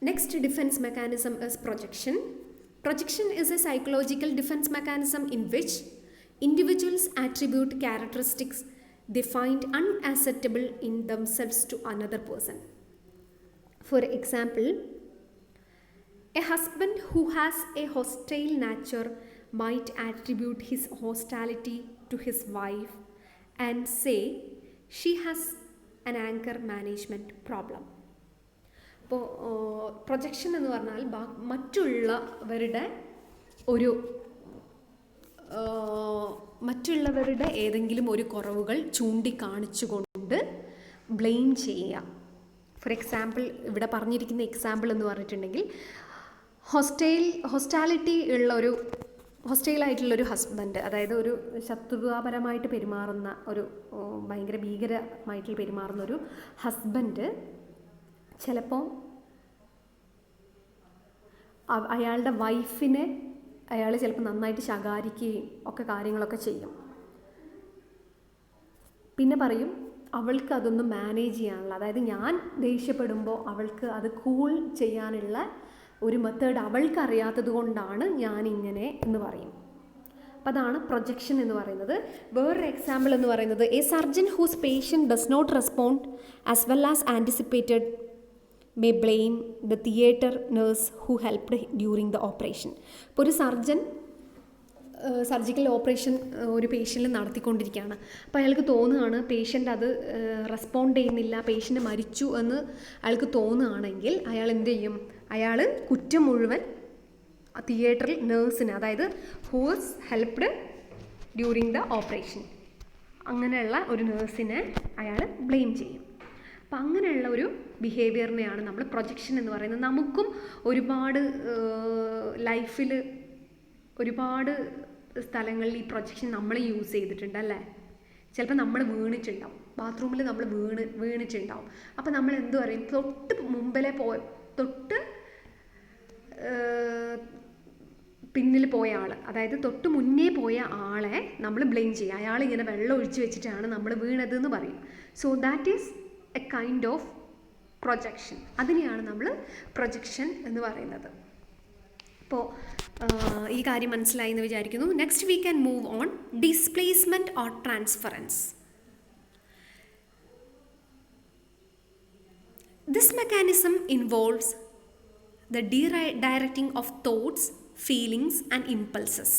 Next defense mechanism is projection. Projection is a psychological defense mechanism in which individuals attribute characteristics they find unacceptable in themselves to another person. For example, a husband who has a hostile nature might attribute his hostility to his wife and say she has an anger management problem. അപ്പോൾ projection എന്ന് പറഞ്ഞാൽ മറ്റുള്ളവരുടെ ഏതെങ്കിലും ഒരു കുറവുകൾ ചൂണ്ടിക്കാണിച്ചുകൊണ്ട് blame ചെയ്യുക. For example ഇവിടെ പറഞ്ഞിരിക്കുന്ന എക്സാമ്പിൾ എന്ന് പറഞ്ഞിട്ടുണ്ടെങ്കിൽ ഹൊസ്റ്റൈലായിട്ടുള്ളൊരു ഹസ്ബൻഡ്, അതായത് ഒരു ശത്രുതാപരമായിട്ട് പെരുമാറുന്ന ഒരു ഭയങ്കര ഭീകരമായിട്ട് പെരുമാറുന്ന ഒരു ഹസ്ബൻഡ് ചിലപ്പോൾ അയാളുടെ വൈഫിനെ അയാൾ ചിലപ്പോൾ നന്നായിട്ട് ശകാരിക്കുകയും ഒക്കെ കാര്യങ്ങളൊക്കെ ചെയ്യും. പിന്നെ പറയും അവൾക്ക് അതൊന്നും മാനേജ് ചെയ്യാനുള്ള, അതായത് ഞാൻ ദേഷ്യപ്പെടുമ്പോൾ അവൾക്ക് അത് കൂൾ ചെയ്യാനുള്ള ഒരു മെത്തേഡ് അവൾക്ക് അറിയാത്തത് കൊണ്ടാണ് ഞാനിങ്ങനെ എന്ന് പറയും. അപ്പം അതാണ് പ്രൊജക്ഷൻ എന്ന് പറയുന്നത്. വേറൊരു എക്സാമ്പിൾ എന്ന് പറയുന്നത് a surgeon whose patient does not respond as well as anticipated may blame the theatre nurse who helped during the operation. ഇപ്പോൾ ഒരു സർജിക്കൽ ഓപ്പറേഷൻ ഒരു പേഷ്യൻറ്റ് നടത്തിക്കൊണ്ടിരിക്കുകയാണ്. അപ്പോൾ അയാൾക്ക് തോന്നുകയാണ് പേഷ്യൻ്റ് അത് റെസ്പോണ്ട് ചെയ്യുന്നില്ല, പേഷ്യൻ്റ് മരിച്ചു എന്ന് അയാൾക്ക് തോന്നുകയാണെങ്കിൽ അയാൾ എന്ത് ചെയ്യും? അയാൾ കുറ്റം മുഴുവൻ തിയേറ്ററിൽ നേഴ്സിന്, അതായത് whose helped during the operation, അങ്ങനെയുള്ള ഒരു നേഴ്സിനെ അയാൾ ബ്ലെയിം ചെയ്യും. അപ്പം അങ്ങനെയുള്ള ഒരു ബിഹേവിയറിനെയാണ് നമ്മൾ പ്രൊജക്ഷൻ എന്ന് പറയുന്നത്. നമുക്കും ഒരുപാട് ലൈഫിൽ ഒരുപാട് സ്ഥലങ്ങളിൽ ഈ പ്രൊജക്ഷൻ നമ്മൾ യൂസ് ചെയ്തിട്ടുണ്ട് അല്ലേ? ചിലപ്പോൾ നമ്മൾ വീണിട്ടുണ്ടാവും, ബാത്റൂമിൽ നമ്മൾ വീണിട്ടുണ്ടാവും. അപ്പോൾ നമ്മൾ എന്ത് പറയും? തൊട്ട് പിന്നിൽ പോയ ആൾ, അതായത് തൊട്ട് മുന്നേ പോയ ആളെ നമ്മൾ ബ്ലെയിം ചെയ്യും. അയാൾ ഇങ്ങനെ വെള്ളം ഒഴിച്ച് വെച്ചിട്ടാണ് നമ്മൾ വീണതെന്ന് പറയും. So that is A kind of projection. അതിനെയാണ് നമ്മൾ പ്രൊജക്ഷൻ എന്ന് പറയുന്നത്. അപ്പോൾ ഈ കാര്യം മനസ്സിലായി എന്ന് വിചാരിക്കുന്നു. Next we can move on displacement or transference. This mechanism involves the directing of thoughts, feelings and impulses.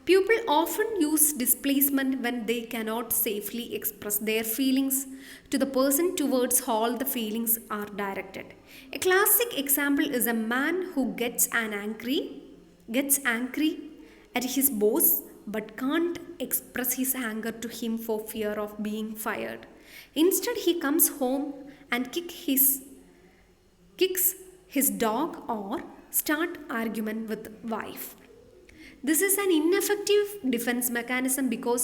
People often use displacement when they cannot safely express their feelings to the person towards whom the feelings are directed. A classic example is a man who gets angry at his boss but can't express his anger to him for fear of being fired. Instead, he comes home and kicks his dog or start argument with wife. This is an ineffective defense mechanism because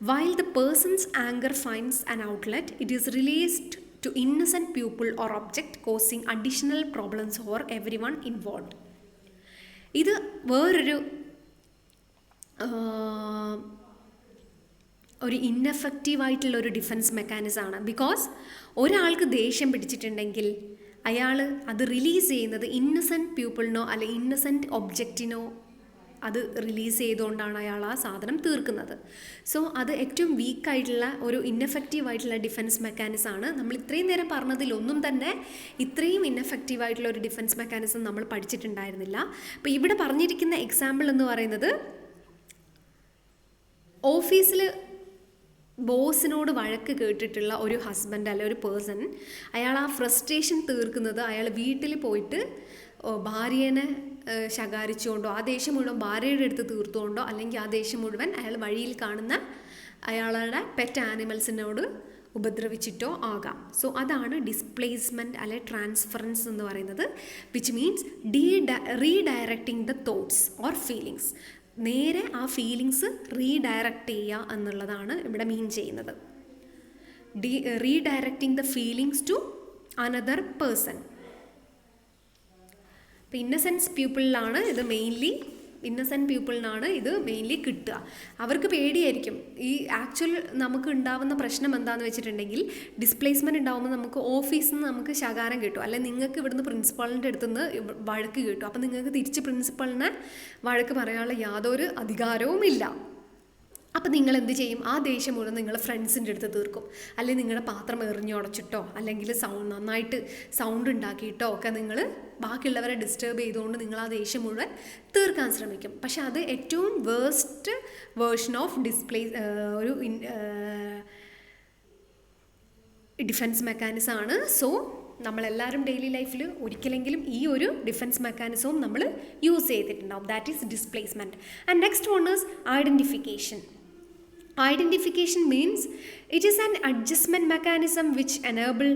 while the person's anger finds an outlet, it is released to innocent people or object, causing additional problems for everyone involved. ഇത് വേറൊരു ഇന്നെഫക്റ്റീവായിട്ടുള്ളൊരു defence മെക്കാനിസമാണ്. Because ഒരാൾക്ക് ദേഷ്യം പിടിച്ചിട്ടുണ്ടെങ്കിൽ അയാൾ അത് release ചെയ്യുന്നത് innocent പീപ്പിളിനോ അല്ലെ innocent ഒബ്ജക്റ്റിനോ അത് release ചെയ്തുകൊണ്ടാണ് അയാൾ ആ സാധനം തീർക്കുന്നത്. സോ അത് ഏറ്റവും വീക്കായിട്ടുള്ള ഒരു ഇന്നെഫക്റ്റീവായിട്ടുള്ള ഡിഫൻസ് മെക്കാനിസമാണ്. നമ്മൾ ഇത്രയും നേരം പറഞ്ഞതിലൊന്നും തന്നെ ഇത്രയും ഇന്നെഫക്റ്റീവായിട്ടുള്ള ഒരു ഡിഫൻസ് മെക്കാനിസം നമ്മൾ പഠിച്ചിട്ടുണ്ടായിരുന്നില്ല. അപ്പോൾ ഇവിടെ പറഞ്ഞിരിക്കുന്ന എക്സാമ്പിൾ എന്ന് പറയുന്നത് ഓഫീസിൽ ബോസിനോട് വഴക്ക് കേട്ടിട്ടുള്ള ഒരു ഹസ്ബൻഡ് അല്ലെ ഒരു പേഴ്സൺ, അയാൾ ആ ഫ്രസ്ട്രേഷൻ തീർക്കുന്നത് അയാൾ വീട്ടിൽ പോയിട്ട് ഭാര്യേനെ ശകാരിച്ചുകൊണ്ടോ ആ ദേഷ്യം മുഴുവൻ ഭാര്യയുടെ അടുത്ത് തീർത്തുകൊണ്ടോ അല്ലെങ്കിൽ ആ ദേഷ്യം മുഴുവൻ അയാൾ വഴിയിൽ കാണുന്ന അയാളുടെ പെറ്റ് ആനിമൽസിനോട് ഉപദ്രവിച്ചിട്ടോ ആകാം. സോ അതാണ് ഡിസ്പ്ലേസ്മെൻറ്റ് അല്ലെ ട്രാൻസ്ഫറൻസ് എന്ന് പറയുന്നത്. Which means redirecting the thoughts or feelings. നേരെ ആ ഫീലിങ്സ് റീഡയറക്റ്റ് ചെയ്യുക എന്നുള്ളതാണ് ഇവിടെ മീൻ ചെയ്യുന്നത്. Redirecting the feelings to another person. ഇപ്പം ഇന്നസെൻസ് പീപ്പിളിലാണ് ഇത് മെയിൻലി ഇന്നസെൻറ്റ് പീപ്പിളിനാണ് ഇത് മെയിൻലി കിട്ടുക. അവർക്ക് പേടിയായിരിക്കും. ഈ ആക്ച്വൽ നമുക്ക് ഉണ്ടാവുന്ന പ്രശ്നം എന്താണെന്ന് വെച്ചിട്ടുണ്ടെങ്കിൽ, ഡിസ്പ്ലേസ്മെൻറ്റ് ഉണ്ടാകുമ്പോൾ നമുക്ക് ഓഫീസിൽ നിന്ന് നമുക്ക് ശകാരം കിട്ടും, അല്ലെങ്കിൽ നിങ്ങൾക്ക് ഇവിടുന്ന് പ്രിൻസിപ്പളിൻ്റെ അടുത്ത് നിന്ന് വഴക്ക് കിട്ടും. അപ്പം നിങ്ങൾക്ക് തിരിച്ച് പ്രിൻസിപ്പളിനെ വഴക്ക് പറയാനുള്ള യാതൊരു അധികാരവും ഇല്ല. അപ്പം നിങ്ങൾ എന്ത് ചെയ്യും? ആ ദേഷ്യം മുഴുവൻ നിങ്ങൾ ഫ്രണ്ട്സിൻ്റെ അടുത്ത് തീർക്കും, അല്ലെങ്കിൽ നിങ്ങളുടെ പാത്രം എറിഞ്ഞുടച്ചിട്ടോ അല്ലെങ്കിൽ നന്നായിട്ട് സൗണ്ട് ഉണ്ടാക്കിയിട്ടോ ഒക്കെ നിങ്ങൾ ബാക്കിയുള്ളവരെ ഡിസ്റ്റർബ് ചെയ്തുകൊണ്ട് നിങ്ങൾ ആ ദേഷ്യം മുഴുവൻ തീർക്കാൻ ശ്രമിക്കും. പക്ഷെ അത് ഏറ്റവും വേഴ്സ്റ്റ് വേർഷൻ ഓഫ് ഒരു ഡിഫെൻസ് മെക്കാനിസം ആണ്. സോ നമ്മളെല്ലാവരും ഡെയിലി ലൈഫിൽ ഒരിക്കലെങ്കിലും ഈ ഒരു ഡിഫെൻസ് മെക്കാനിസവും നമ്മൾ യൂസ് ചെയ്തിട്ടുണ്ടാവും. That is displacement. And next one is identification. Identification means it is an adjustment mechanism which enable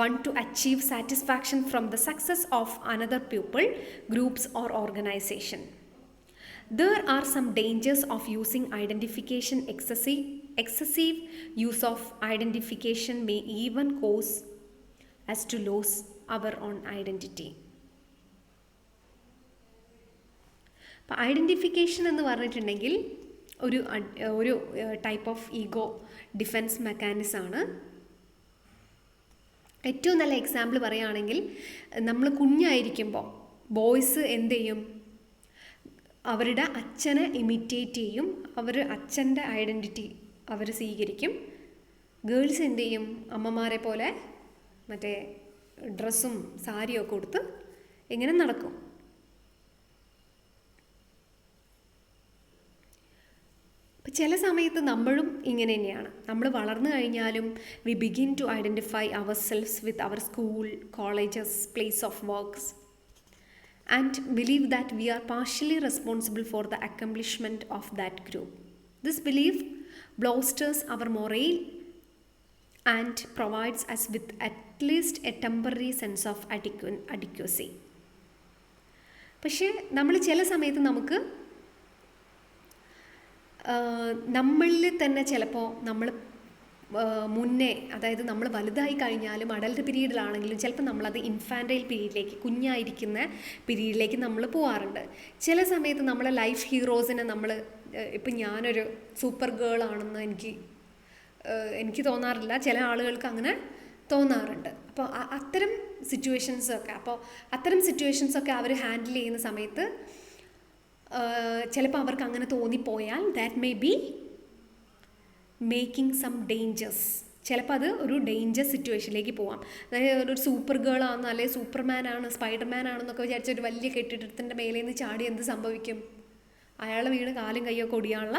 one to achieve satisfaction from the success of another people, groups or organization. There are some dangers of using identification. Excessive use of identification may even cause us to lose our own identity. അപ്പോൾ identification എന്ന് പറഞ്ഞിട്ടുണ്ടെങ്കിൽ ഒരു type of ego defence മെക്കാനിസമാണ്. ഏറ്റവും നല്ല example പറയുകയാണെങ്കിൽ, നമ്മൾ കുഞ്ഞായിരിക്കുമ്പോൾ boys എന്ത് ചെയ്യും? അവരുടെ അച്ഛനെ ഇമിറ്റേറ്റ് ചെയ്യും, അവർ അച്ഛൻ്റെ ഐഡൻറ്റിറ്റി അവർ സ്വീകരിക്കും. ഗേൾസ് എന്ത് ചെയ്യും? അമ്മമാരെ പോലെ മറ്റേ ഡ്രസ്സും സാരിയൊക്കെ കൊടുത്ത് ഇങ്ങനെ നടക്കും. അപ്പം ചില സമയത്ത് നമ്മളും ഇങ്ങനെ തന്നെയാണ്. നമ്മൾ വളർന്നു കഴിഞ്ഞാലും we begin to identify ourselves with our school, colleges, place of works and believe that we are partially responsible for the accomplishment of that group. This belief bolsters our morale and provides us with at least a temporary sense of adequacy. പക്ഷേ നമ്മൾ ചില സമയത്ത് നമുക്ക് നമ്മളിൽ തന്നെ ചിലപ്പോൾ നമ്മൾ മുന്നേ, അതായത് നമ്മൾ വലുതായി കഴിഞ്ഞാലും അഡൽട്ട് പീരീഡിലാണെങ്കിലും ചിലപ്പോൾ നമ്മളത് ഇൻഫാൻറ്റൈൽ പീരീഡിലേക്ക്, കുഞ്ഞായിരിക്കുന്ന പീരീഡിലേക്ക് നമ്മൾ പോകാറുണ്ട്. ചില സമയത്ത് നമ്മളെ ലൈഫ് ഹീറോസിനെ നമ്മൾ, ഇപ്പം ഞാനൊരു സൂപ്പർ ഗേൾ ആണെന്ന് എനിക്ക് തോന്നാറില്ല, ചില ആളുകൾക്ക് അങ്ങനെ തോന്നാറുണ്ട്. അപ്പോൾ അത്തരം സിറ്റുവേഷൻസൊക്കെ അവർ ഹാൻഡിൽ ചെയ്യുന്ന സമയത്ത് ചിലപ്പോൾ അവർക്ക് അങ്ങനെ തോന്നിപ്പോയാൽ that may be making some dangers. ചിലപ്പോൾ അത് ഒരു ഡേഞ്ചർ സിറ്റുവേഷനിലേക്ക് പോവാം. അതായത് ഒരു സൂപ്പർ ഗേൾ ആണ്, അല്ലെങ്കിൽ സൂപ്പർമാൻ ആണ്, സ്പൈഡർമാൻ ആണെന്നൊക്കെ വിചാരിച്ച ഒരു വലിയ കെട്ടിടത്തിൻ്റെ മേലെ നിന്ന് ചാടി എന്ത് സംഭവിക്കും? അയാളെ വീണ് കാലും കൈയൊക്കെ ഒടിയാനുള്ള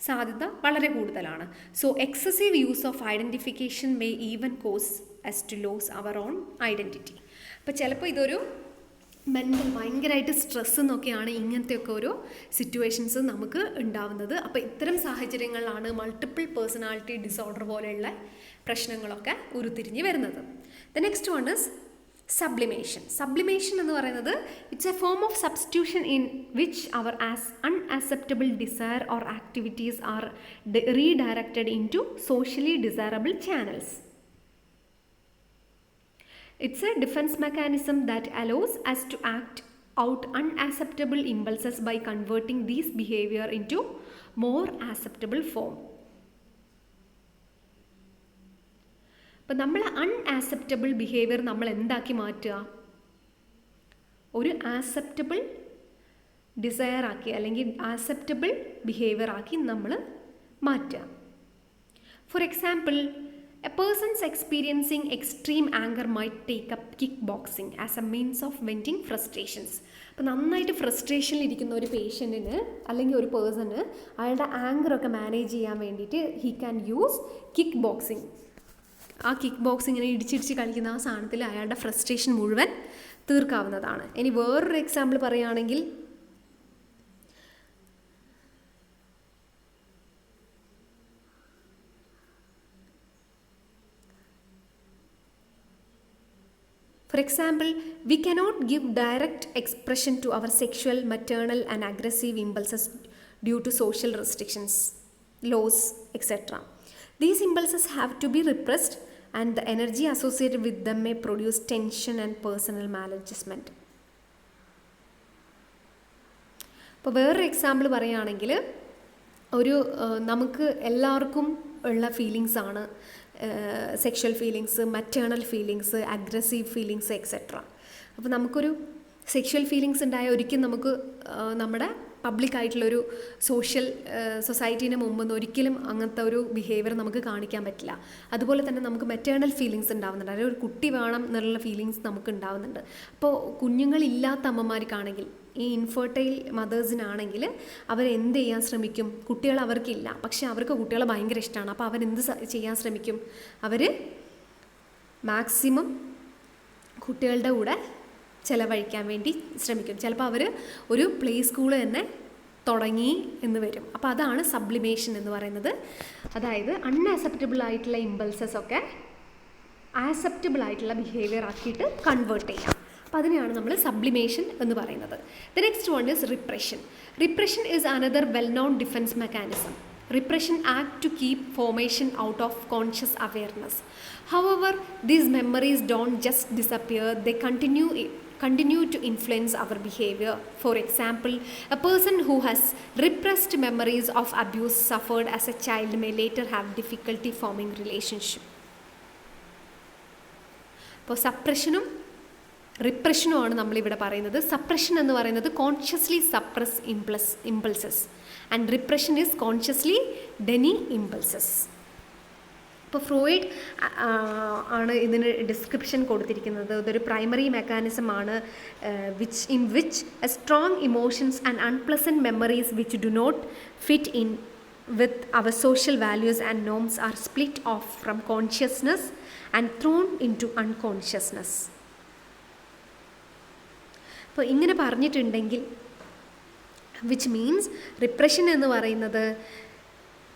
സാധ്യത വളരെ കൂടുതലാണ്. So excessive use of identification may even cause us to lose our own identity. അപ്പോൾ ചിലപ്പോൾ ഇതൊരു ഭയങ്കരമായിട്ട് സ്ട്രെസ് എന്നൊക്കെയാണ് ഇങ്ങനത്തെയൊക്കെ ഓരോ സിറ്റുവേഷൻസ് നമുക്ക് ഉണ്ടാവുന്നത്. അപ്പോൾ ഇത്തരം സാഹചര്യങ്ങളിലാണ് മൾട്ടിപ്പിൾ പേഴ്സണാലിറ്റി ഡിസോർഡർ പോലെയുള്ള പ്രശ്നങ്ങളൊക്കെ ഉരുത്തിരിഞ്ഞ് വരുന്നത്. The next one is sublimation. Sublimation എന്ന് പറയുന്നത് it's a form of substitution in which our unacceptable desire or activities are redirected into socially desirable channels. It's a defense mechanism that allows us to act out unacceptable impulses by converting these behavior into more acceptable form. അപ്പോൾ നമ്മൾ unacceptable behaviour നമ്മൾ എന്താക്കി മാറ്റുക? ഒരു acceptable desire ആക്കി അല്ലെങ്കിൽ acceptable behaviour ആക്കി നമ്മൾ മാറ്റുക. For example, a person's experiencing extreme anger might take up kickboxing as a means of venting frustrations. അപ്പോൾ നന്നായിട്ട് ഫ്രസ്ട്രേഷനിൽ ഇരിക്കുന്ന ഒരു പേഷ്യൻറ്റിന് അല്ലെങ്കിൽ ഒരു പേഴ്സണ് അയാളുടെ ആങ്കറൊക്കെ മാനേജ് ചെയ്യാൻ വേണ്ടിയിട്ട് he can use kick boxing. ആ കിക്ക് ബോക്സിങ്ങിനെ ഇടിച്ചിടിച്ച് കളിക്കുന്ന ആ സാധനത്തിൽ അയാളുടെ ഫ്രസ്ട്രേഷൻ മുഴുവൻ തീർക്കാവുന്നതാണ്. ഇനി വേറൊരു എക്സാമ്പിൾ പറയുകയാണെങ്കിൽ, for example, we cannot give direct expression to our sexual, maternal and aggressive impulses due to social restrictions, laws, etc. These impulses have to be repressed and the energy associated with them may produce tension and personal maladjustment. അപ്പോൾ വേറൊരു example പറയുകയാണെങ്കിൽ, ഒരു നമുക്ക് എല്ലാവർക്കും ഉള്ള ഫീലിങ്സാണ് sexual feelings, maternal feelings, aggressive feelings etcetera. അപ്പോൾ നമുക്കൊരു സെക്ഷൽ ഫീലിങ്സ് ഉണ്ടായ ഒരിക്കലും നമുക്ക് നമ്മുടെ പബ്ലിക്കായിട്ടുള്ളൊരു സൊസൈറ്റീൻ്റെ മുമ്പൊന്നും ഒരിക്കലും അങ്ങനത്തെ ഒരു ബിഹേവിയർ നമുക്ക് കാണിക്കാൻ പറ്റില്ല. അതുപോലെ തന്നെ നമുക്ക് മെറ്റേണൽ ഫീലിങ്സ് ഉണ്ടാവുന്നുണ്ട്, അല്ലെങ്കിൽ ഒരു കുട്ടി വേണം എന്നുള്ള ഫീലിങ്സ് നമുക്ക് ഉണ്ടാവുന്നുണ്ട്. അപ്പോൾ കുഞ്ഞുങ്ങളില്ലാത്ത അമ്മമാർക്കാണെങ്കിൽ, ഈ ഇൻഫെർട്ടൈൽ മദേഴ്സിനാണെങ്കിൽ അവരെന്ത് ചെയ്യാൻ ശ്രമിക്കും? കുട്ടികൾ അവർക്കില്ല, പക്ഷെ അവർക്ക് കുട്ടികളെ ഭയങ്കര ഇഷ്ടമാണ്. അപ്പോൾ അവരെന്ത് ചെയ്യാൻ ശ്രമിക്കും? അവർ മാക്സിമം കുട്ടികളുടെ കൂടെ ചിലവഴിക്കാൻ വേണ്ടി ശ്രമിക്കും. ചിലപ്പോൾ അവർ ഒരു പ്ലേ സ്കൂൾ തന്നെ തുടങ്ങി എന്ന് വരും. അപ്പോൾ അതാണ് സബ്ലിമേഷൻ എന്ന് പറയുന്നത്. അതായത് അൺആക്സെപ്റ്റബിൾ ആയിട്ടുള്ള ഇമ്പൾസസ് ഒക്കെ ആക്സെപ്റ്റബിൾ ആയിട്ടുള്ള ബിഹേവിയർ ആക്കിയിട്ട് കൺവേർട്ട് ചെയ്യാം. അപ്പോൾ അതിനെയാണ് നമ്മൾ സബ്ലിമേഷൻ എന്ന് പറയുന്നത്. The next one is repression. Repression is another well known defence mechanism. Repression act to keep formation out of conscious awareness. However, these memories don't just disappear, they continue to influence our behavior. For example, a person who has repressed memories of abuse suffered as a child may later have difficulty forming relationship. അപ്പോൾ സപ്രഷനും റിപ്രഷനുമാണ് നമ്മളിവിടെ പറയുന്നത്. Suppression എന്ന് പറയുന്നത് consciously suppress impulses and repression is consciously deny impulses. ഇപ്പോൾ Freud ആണ് ഇതിന് description കൊടുത്തിരിക്കുന്നത്. ഇതൊരു പ്രൈമറി മെക്കാനിസം ആണ് in which a strong emotions and unpleasant memories which do not fit in with our social values and norms are split off from consciousness and thrown into unconsciousness. അപ്പോൾ ഇങ്ങനെ പറഞ്ഞിട്ടുണ്ടെങ്കിൽ, which means repression എന്ന് പറയുന്നത്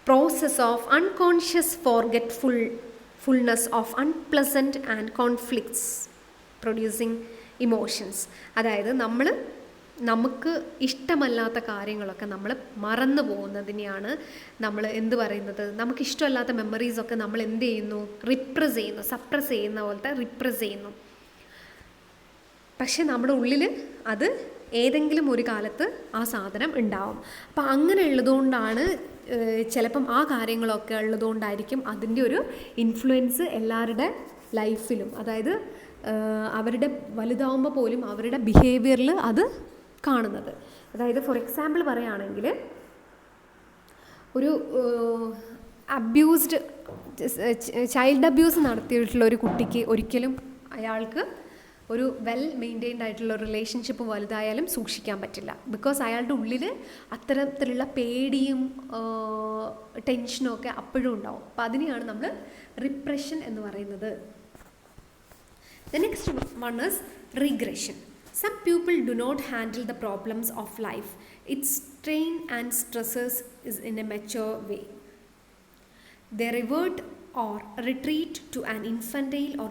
process of unconscious forgetfulness of unpleasant and conflicts producing emotions. അതായത് നമുക്ക് ഇഷ്ടമല്ലാത്ത കാര്യങ്ങളൊക്കെ നമ്മൾ മറന്നു പോകുന്നതിനെയാണ് നമ്മൾ എന്ത് പറയുന്നത്? നമുക്കിഷ്ടമല്ലാത്ത മെമ്മറീസൊക്കെ നമ്മൾ എന്ത് ചെയ്യുന്നു? റിപ്രസ് ചെയ്യുന്നു. സപ്രസ് ചെയ്യുന്ന പോലത്തെ റിപ്രസ് ചെയ്യുന്നു. പക്ഷെ നമ്മുടെ ഉള്ളിൽ അത് ഏതെങ്കിലും ഒരു കാലത്ത് ആ സാധനം ഉണ്ടാവും. അപ്പം അങ്ങനെ ഉള്ളതുകൊണ്ടാണ് ചിലപ്പം ആ കാര്യങ്ങളൊക്കെ ഉള്ളതുകൊണ്ടായിരിക്കും അതിൻ്റെ ഒരു ഇൻഫ്ലുവൻസ് എല്ലാവരുടെ ലൈഫിലും, അതായത് അവരുടെ വലുതാവുമ്പോൾ പോലും അവരുടെ ബിഹേവിയറിൽ അത് കാണുന്നത്. അതായത് ഫോർ എക്സാമ്പിൾ പറയുകയാണെങ്കിൽ, ഒരു ചൈൽഡ് അബ്യൂസ് നടത്തിയിട്ടുള്ള ഒരു കുട്ടിക്ക് ഒരിക്കലും അയാൾക്ക് ഒരു വെൽ മെയിൻറ്റെയിൻഡ് ആയിട്ടുള്ള റിലേഷൻഷിപ്പ് വലുതായാലും സൂക്ഷിക്കാൻ പറ്റില്ല. ബിക്കോസ് അയാളുടെ ഉള്ളിൽ അത്തരത്തിലുള്ള പേടിയും ടെൻഷനും ഒക്കെ അപ്പോഴും ഉണ്ടാവും. അപ്പം അതിനെയാണ് നമ്മൾ റിപ്രഷൻ എന്ന് പറയുന്നത്. The next one is regression. Some people do not handle the problems of life, its strain and stresses is in a mature way. They revert or retreat to an infantile or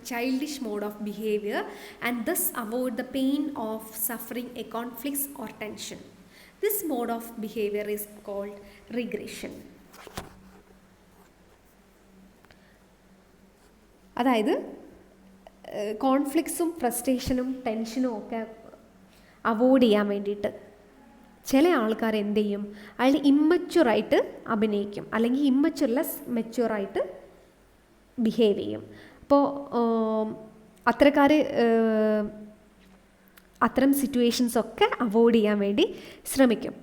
childish mode of behavior and thus avoid the pain of suffering a conflict or tension. This mode of behavior is called regression. അതായത് കോൺഫ്ലിക്ട്സും ഫ്രസ്ട്രേഷനും ടെൻഷനും ഒക്കെ avoid ചെയ്യാൻ വേണ്ടിയിട്ട് ചില ആൾക്കാർ എന്ത് ചെയ്യും? അയാൾ ഇമ്മച്വറായിട്ട് അഭിനയിക്കും, അല്ലെങ്കിൽ ഇമ്മച്വർലെസ് മെച്വറായിട്ട് ബിഹേവ് ചെയ്യും. അപ്പോൾ അത്തരം സിറ്റുവേഷൻസൊക്കെ അവോയ്ഡ് ചെയ്യാൻ വേണ്ടി ശ്രമിക്കും.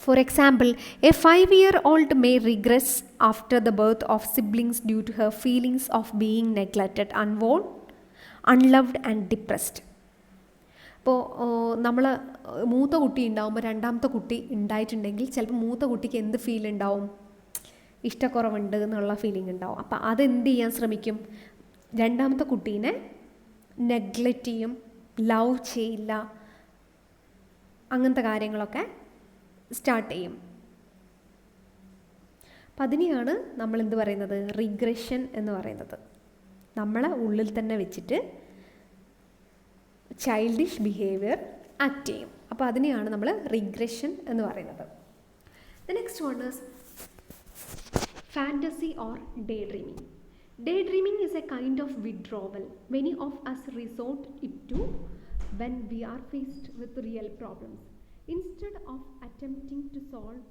For example, a 5-year-old may regress after the birth of siblings due to her feelings of being neglected, unloved and depressed. ഇപ്പോൾ നമ്മൾ മൂത്ത കുട്ടി ഉണ്ടാകുമ്പോൾ രണ്ടാമത്തെ കുട്ടി ഉണ്ടായിട്ടുണ്ടെങ്കിൽ ചിലപ്പോൾ മൂത്ത കുട്ടിക്ക് എന്ത് ഫീൽ ഉണ്ടാവും? ഇഷ്ടക്കുറവുണ്ട് എന്നുള്ള ഫീലിംഗ് ഉണ്ടാവും. അപ്പോൾ അതെന്ത് ചെയ്യാൻ ശ്രമിക്കും? രണ്ടാമത്തെ കുട്ടീനെ നെഗ്ലക്റ്റ് ചെയ്യും, ലവ് ചെയ്യില്ല, അങ്ങനത്തെ കാര്യങ്ങളൊക്കെ സ്റ്റാർട്ട് ചെയ്യും. അപ്പം അതിനെയാണ് നമ്മൾ എന്ത് പറയുന്നത്? റിഗ്രഷൻ എന്ന് പറയുന്നത്. നമ്മളെ ഉള്ളിൽ തന്നെ വെച്ചിട്ട് ചൈൽഡിഷ് ബിഹേവിയർ ആക്ട് ചെയ്യും. അപ്പോൾ അതിനെയാണ് നമ്മൾ റിഗ്രഷൻ എന്ന് പറയുന്നത്. The next one is fantasy or day dreaming. Day dreaming is A kind of withdrawal many of us resort it to when we are faced with real problems. Instead of attempting to solve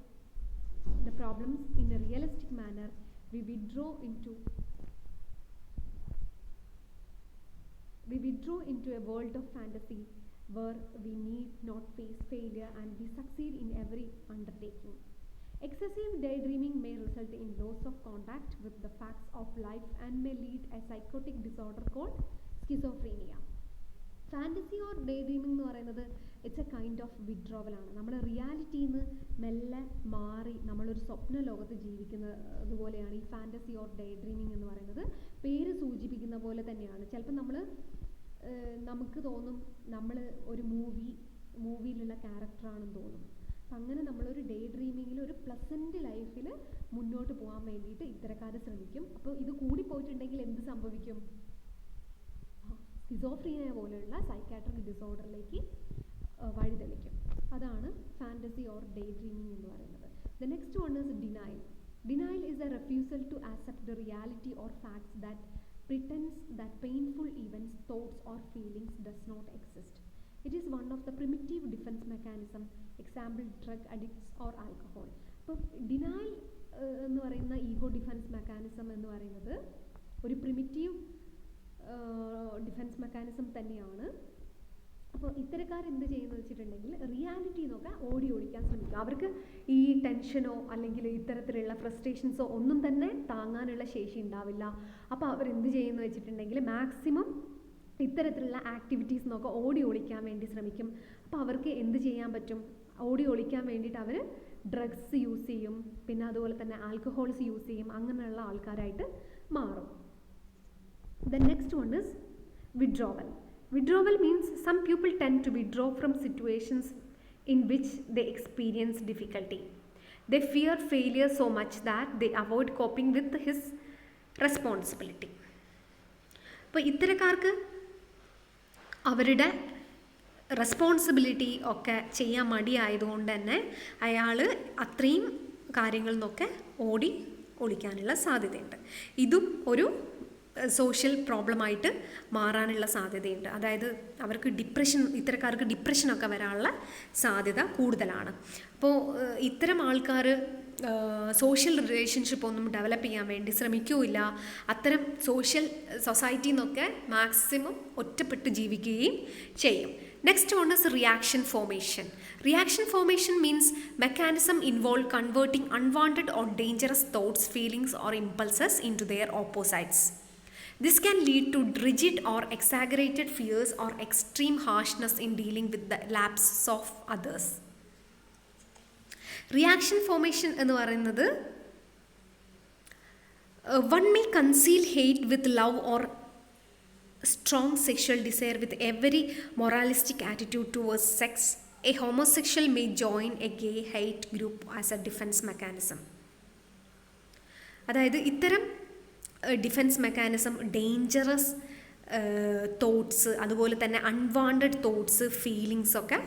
the problems in a realistic manner, we withdraw into a world of fantasy where we need not face failure and we succeed in every undertaking. Excessive daydreaming may result in loss of contact with the facts of life and may lead a psychotic disorder called schizophrenia. Fantasy or day dreaming എന്ന് പറയുന്നത് it's A kind of വിഡ്രോവലാണ്. നമ്മൾ റിയാലിറ്റിയിൽ നിന്ന് മെല്ലെ മാറി നമ്മളൊരു സ്വപ്ന ലോകത്ത് ജീവിക്കുന്നത് അതുപോലെയാണ് ഈ ഫാൻറ്റസി ഓർ ഡേ ഡ്രീമിംഗ് എന്ന് പറയുന്നത്. പേര് സൂചിപ്പിക്കുന്ന പോലെ തന്നെയാണ്. ചിലപ്പോൾ നമുക്ക് തോന്നും നമ്മൾ ഒരു മൂവിയിലുള്ള ക്യാരക്ടറാണെന്ന് തോന്നും. അപ്പം അങ്ങനെ നമ്മളൊരു ഡേ ഡ്രീമിങ്ങിൽ ഒരു പ്ലസൻറ്റ് ലൈഫിൽ മുന്നോട്ട് പോകാൻ വേണ്ടിയിട്ട് ഇത്തരക്കാർ ശ്രമിക്കും. അപ്പോൾ ഇത് കൂടിപ്പോയിട്ടുണ്ടെങ്കിൽ എന്ത് സംഭവിക്കും? സ്കിസോഫ്രീനിയ പോലെയുള്ള സൈക്കാട്രിക് ഡിസോർഡറിലേക്ക് വഴിതെളിക്കും. അതാണ് ഫാൻറ്റസി ഓർ ഡേ ഡ്രീമിംഗ് എന്ന് പറയുന്നത്. The next one is denial. Denial is a refusal to accept the reality or facts that pretends that painful events, thoughts or feelings does not exist. It is one of the primitive defense mechanism, example drug addicts or alcohol. അപ്പോൾ denial എന്ന് പറയുന്ന ego defence mechanism എന്ന് പറയുന്നത് ഒരു primitive defence mechanism തന്നെയാണ്. അപ്പോൾ ഇത്തരക്കാർ എന്ത് ചെയ്യുന്നത് വെച്ചിട്ടുണ്ടെങ്കിൽ റിയാലിറ്റി നോക്കെ ഓടി ഒളിക്കാൻ ശ്രമിക്കും. അവർക്ക് ഈ ടെൻഷനോ അല്ലെങ്കിൽ ഇത്തരത്തിലുള്ള ഫ്രസ്ട്രേഷൻസോ ഒന്നും തന്നെ താങ്ങാനുള്ള ശേഷി ഉണ്ടാവില്ല. അപ്പോൾ അവരെന്ത് ചെയ്യുന്നു വെച്ചിട്ടുണ്ടെങ്കിൽ മാക്സിമം ഇത്തരത്തിലുള്ള ആക്ടിവിറ്റീസ് നോക്കെ ഓടി ഒളിക്കാൻ വേണ്ടി ശ്രമിക്കും. അപ്പോൾ അവർക്ക് എന്ത് ചെയ്യാൻ പറ്റും? ഓടി ഒളിക്കാൻ വേണ്ടിയിട്ട് അവർ ഡ്രഗ്സ് യൂസ് ചെയ്യും, പിന്നെ അതുപോലെ തന്നെ ആൽക്കഹോൾസ് യൂസ് ചെയ്യും. അങ്ങനെയുള്ള ആൾക്കാരായിട്ട് മാറും. The next one is withdrawal. Withdrawal means some people tend to withdraw from situations in which they experience difficulty. They fear failure so much that they avoid coping with his responsibility. അപ്പോൾ ഇത്തരക്കാർക്ക് അവരുടെ responsibility ഒക്കെ ചെയ്യാൻ മടിയായതുകൊണ്ട് തന്നെ അയാൾ അത്രയും കാര്യങ്ങളിൽ നിന്നൊക്കെ ഓടി ഒളിക്കാനുള്ള സാധ്യതയുണ്ട്. ഇതും ഒരു സോഷ്യൽ പ്രോബ്ലമായിട്ട് മാറാനുള്ള സാധ്യതയുണ്ട്. അതായത് അവർക്ക് ഇത്തരക്കാർക്ക് ഡിപ്രഷനൊക്കെ വരാനുള്ള സാധ്യത കൂടുതലാണ്. അപ്പോൾ ഇത്തരം ആൾക്കാർ സോഷ്യൽ റിലേഷൻഷിപ്പ് ഒന്നും ഡെവലപ്പ് ചെയ്യാൻ വേണ്ടി ശ്രമിക്കുകയില്ല. അത്തരം സൊസൈറ്റിയിൽ നിന്നൊക്കെ മാക്സിമം ഒറ്റപ്പെട്ട് ജീവിക്കുകയും ചെയ്യും. Next one is reaction formation. Reaction formation means mechanism involve converting unwanted or dangerous thoughts, feelings or impulses into their opposites. This can lead to rigid or exaggerated fears or extreme harshness in dealing with the lapses of others. Reaction formation എന്ന് പറയുന്നത് one may conceal hate with love or strong sexual desire with every moralistic attitude towards sex. A homosexual may join a gay hate group as a defense mechanism. അതായത് ഇത്തരം defence mechanism dangerous thoughts, അതുപോലെ തന്നെ unwanted thoughts, feelings ഒക്കെ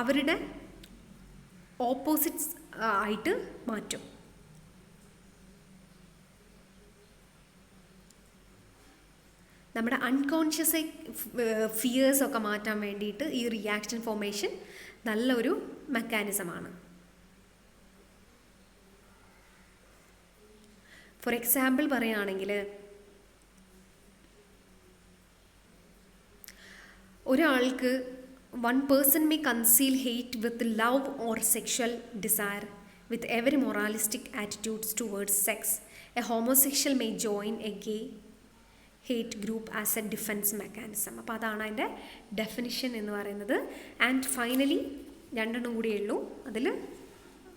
അവരുടെ opposites ആയിട്ട് മാറ്റും. നമ്മുടെ unconscious ഫിയേഴ്സൊക്കെ മാറ്റാൻ വേണ്ടിയിട്ട് ഈ റിയാക്ഷൻ ഫോർമേഷൻ നല്ലൊരു മെക്കാനിസമാണ്. ഫോർ എക്സാമ്പിൾ പറയുകയാണെങ്കിൽ ഒരാൾക്ക് one person may conceal hate with love or sexual desire with every moralistic attitudes towards sex. A homosexual may join a gay hate group as a defense mechanism. അപ്പോൾ അതാണ് അതിൻ്റെ definition എന്ന് പറയുന്നത്. And finally രണ്ടെണ്ണം കൂടിയേ ഉള്ളൂ. അതിൽ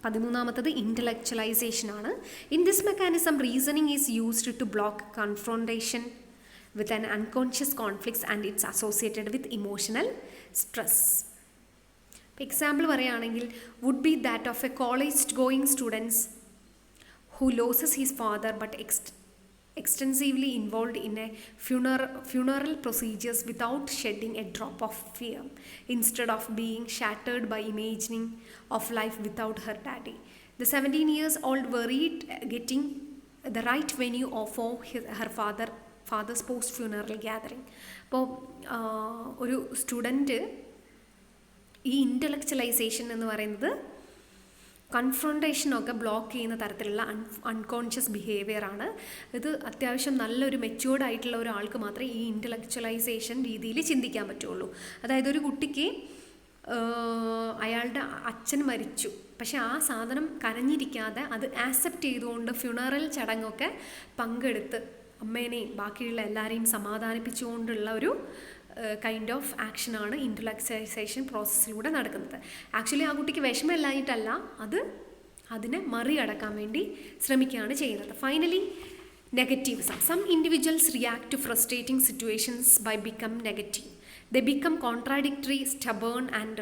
13ാമത്തത് ഇൻ്റലക്ച്വലൈസേഷൻ ആണ്. In this mechanism reasoning is used to block confrontation with an unconscious conflicts and it's associated with emotional stress. Example പറയുകയാണെങ്കിൽ would be that of a college going student who loses his father but extensively involved in a funeral procedures without shedding a drop of fear, instead of being shattered by imagining of life without her daddy. The 17 years old worried getting the right venue for her father's post funeral gathering. അപ്പോൾ ഒരു student ഈ ഇൻ്റലക്ച്വലൈസേഷൻ എന്ന് പറയുന്നത് കൺഫ്രണ്ടേഷനൊക്കെ block ചെയ്യുന്ന തരത്തിലുള്ള unconscious ബിഹേവിയറാണ്. ഇത് അത്യാവശ്യം നല്ലൊരു മെച്യൂർഡ് ആയിട്ടുള്ള ഒരാൾക്ക് മാത്രമേ ഈ ഇൻ്റലക്ച്വലൈസേഷൻ രീതിയിൽ ചിന്തിക്കാൻ പറ്റുള്ളൂ. അതായത് ഒരു കുട്ടിക്ക് അയാളുടെ അച്ഛൻ മരിച്ചു, പക്ഷെ ആ സാധനം കരഞ്ഞിരിക്കാതെ അത് ആക്സെപ്റ്റ് ചെയ്തുകൊണ്ട് ഫ്യൂണറൽ ചടങ്ങൊക്കെ പങ്കെടുത്ത് അമ്മേനെയും ബാക്കിയുള്ള എല്ലാവരെയും സമാധാനിപ്പിച്ചുകൊണ്ടുള്ള ഒരു കൈൻഡ് ഓഫ് ആക്ഷനാണ് ഇൻ്റലക്ച്വലൈസേഷൻ പ്രോസസ്സിലൂടെ നടക്കുന്നത്. ആക്ച്വലി ആ കുട്ടിക്ക് വിഷമമില്ലായിട്ടല്ല, അതിനെ മറികടക്കാൻ വേണ്ടി ശ്രമിക്കുകയാണ് ചെയ്യുന്നത്. Finally, negativism. Some individuals react to frustrating situations by become negative. They become contradictory, stubborn and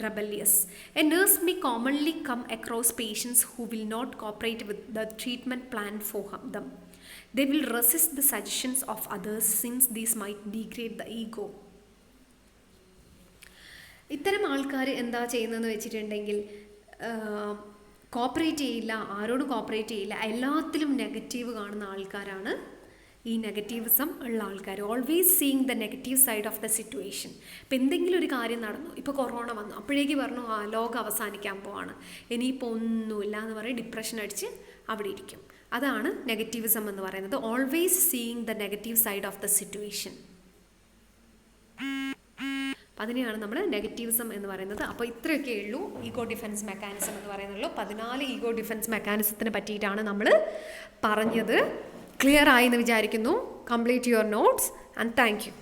rebellious. A nurse may commonly come across patients who will not cooperate with the treatment planned for them. They will resist the suggestions of others since these might degrade the ego. ഇത്തരം ആൾക്കാർ എന്താ ചെയ്യുന്നതെന്ന് വെച്ചിട്ടുണ്ടെങ്കിൽ cooperate ചെയ്യില്ല, ആരോടും cooperate ചെയ്യില്ല, എല്ലാത്തിലും negative കാണുന്ന ആൾക്കാരാണ് ഈ നെഗറ്റീവിസം ഉള്ള ആൾക്കാർ. Always seeing the negative side of the situation. ഇപ്പം എന്തെങ്കിലും ഒരു കാര്യം നടന്നു, ഇപ്പോൾ കൊറോണ വന്നു, അപ്പോഴേക്ക് പറഞ്ഞു ലോകം അവസാനിക്കാൻ പോവാണ്, ഇനിയിപ്പോൾ ഒന്നുമില്ല എന്ന് പറയും, ഡിപ്രഷൻ അടിച്ച് അവിടെ ഇരിക്കും. അതാണ് നെഗറ്റീവിസം എന്ന് പറയുന്നത്. Always seeing the negative side of the situation. അതിനെയാണ് നമ്മൾ നെഗറ്റീവിസം എന്ന് പറയുന്നത്. അപ്പോൾ ഇത്രയൊക്കെ ഉള്ളൂ ഈഗോ ഡിഫെൻസ് മെക്കാനിസം എന്ന് പറയുന്നുള്ളൂ. 14 ഈഗോ ഡിഫെൻസ് മെക്കാനിസത്തിനെ പറ്റിയിട്ടാണ് നമ്മൾ പറഞ്ഞത്. ക്ലിയർ ആയി എന്ന് വിചാരിക്കുന്നു. Complete your notes and thank you.